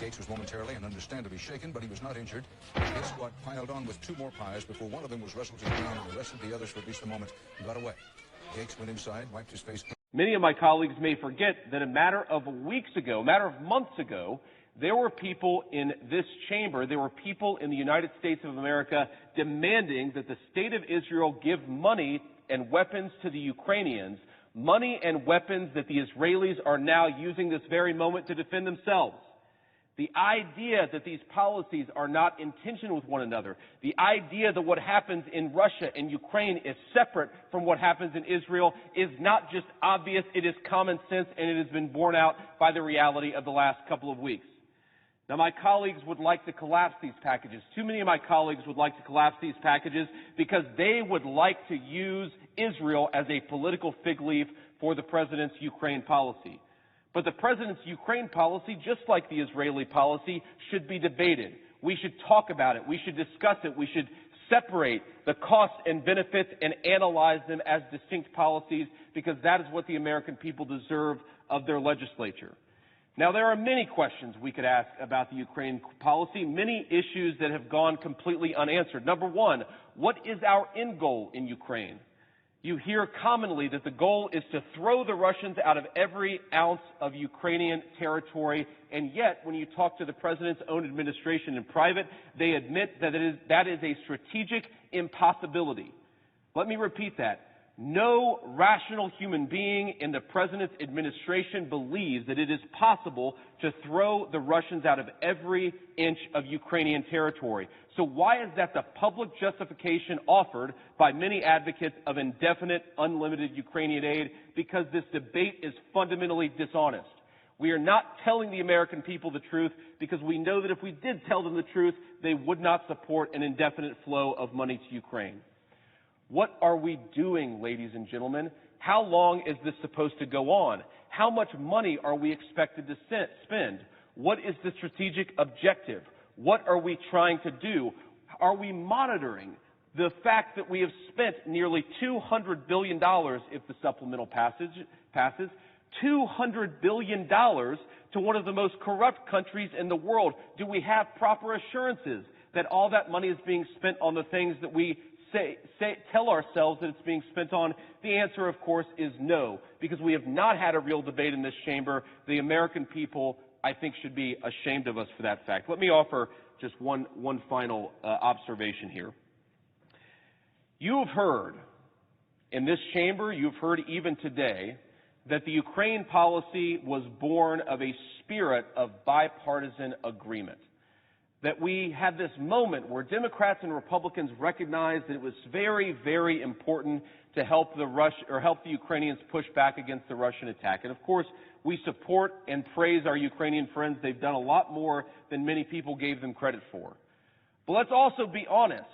Gates was momentarily and understandably shaken, but he was not injured. His squad piled on with 2 more pies before one of them was wrestled to the ground, and the rest of the others, for at least the moment, got away. Gates went inside, wiped his face. Many of my colleagues may forget that a matter of weeks ago, a matter of months ago, there were people in this chamber, there were people in the United States of America demanding that the state of Israel give money and weapons to the Ukrainians, money and weapons that the Israelis are now using this very moment to defend themselves. The idea that these policies are not in tension with one another, the idea that what happens in Russia and Ukraine is separate from what happens in Israel is not just obvious, it is common sense, and it has been borne out by the reality of the last couple of weeks. Now, my colleagues would like to collapse these packages. Too many of my colleagues would like to collapse these packages because they would like to use Israel as a political fig leaf for the president's Ukraine policy. But the president's Ukraine policy, just like the Israeli policy, should be debated. We should talk about it. We should discuss it. We should separate the costs and benefits and analyze them as distinct policies, because that is what the American people deserve of their legislature. Now, there are many questions we could ask about the Ukraine policy, many issues that have gone completely unanswered. Number one, what is our end goal in Ukraine? You hear commonly that the goal is to throw the Russians out of every ounce of Ukrainian territory, and yet when you talk to the president's own administration in private, they admit that that is a strategic impossibility. Let me repeat that. No rational human being in the president's administration believes that it is possible to throw the Russians out of every inch of Ukrainian territory. So why is that the public justification offered by many advocates of indefinite, unlimited Ukrainian aid? Because this debate is fundamentally dishonest. We are not telling the American people the truth because we know that if we did tell them the truth, they would not support an indefinite flow of money to Ukraine. What are we doing, ladies and gentlemen? How long is this supposed to go on? How much money are we expected to spend? What is the strategic objective? What are we trying to do? Are we monitoring the fact that we have spent nearly $200 billion if the supplemental passes, $200 billion to one of the most corrupt countries in the world? Do we have proper assurances that all that money is being spent on the things that we tell ourselves that it's being spent on? The answer, of course, is no, because we have not had a real debate in this chamber. The American people, I think, should be ashamed of us for that fact. Let me offer just one final observation here. You have heard in this chamber, you've heard even today, that the Ukraine policy was born of a spirit of bipartisan agreement. That we had this moment where Democrats and Republicans recognized that it was very, very important to help the Ukrainians push back against the Russian attack. And of course, we support and praise our Ukrainian friends. They've done a lot more than many people gave them credit for. But let's also be honest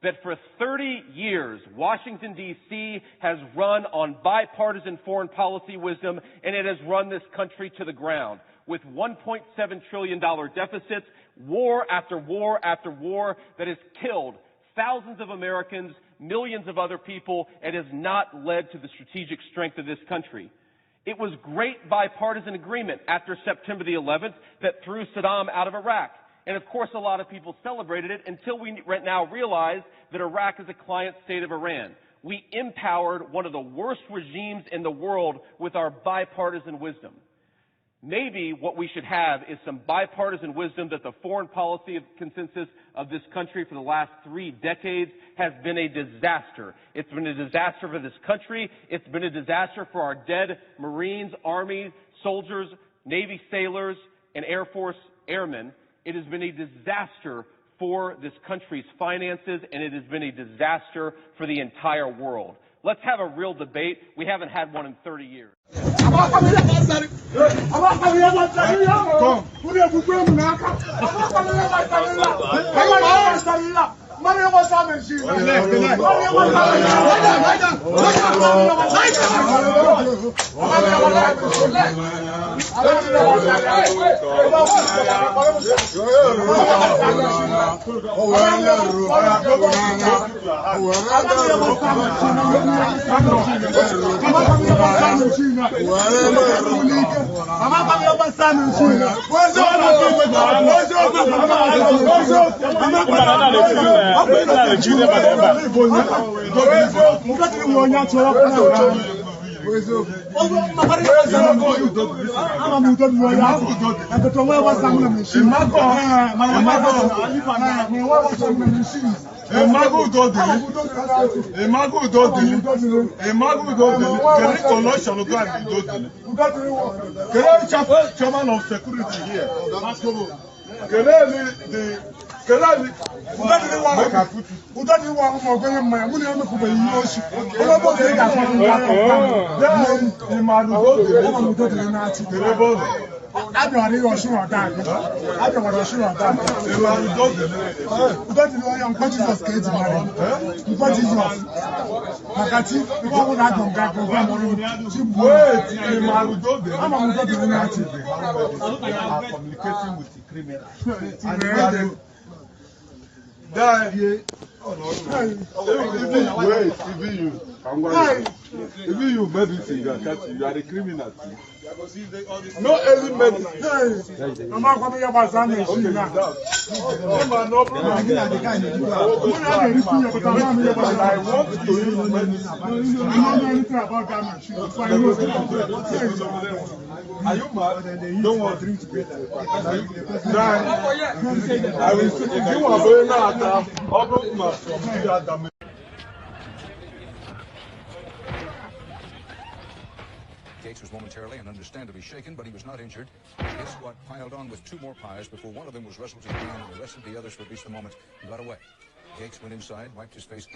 that for 30 years, Washington, D.C. has run on bipartisan foreign policy wisdom, and it has run this country to the ground with $1.7 trillion deficits, war after war after war that has killed thousands of Americans, millions of other people, and has not led to the strategic strength of this country. It was great bipartisan agreement after September the 11th that threw Saddam out of Iraq. And of course, a lot of people celebrated it until we now realize that Iraq is a client state of Iran. We empowered one of the worst regimes in the world with our bipartisan wisdom. Maybe what we should have is some bipartisan wisdom that the foreign policy consensus of this country for the last 3 decades has been a disaster. It's been a disaster for this country. It's been a disaster for our dead Marines, Army, soldiers, Navy sailors, and Air Force airmen. It has been a disaster for this country's finances, and it has been a disaster for the entire world. Let's have a real debate. We haven't had one in 30 years. Chairman of security here. Even you medicine, you are a criminal. No early medicine. I want to Are you mad? Don't want to drink together. I will see if you are going out. Gates was momentarily and understandably shaken, but he was not injured. His squad piled on with two more pies before one of them was wrestled to the ground and the rest of the others, for at least the moment, got away. Gates went inside, wiped his face clean.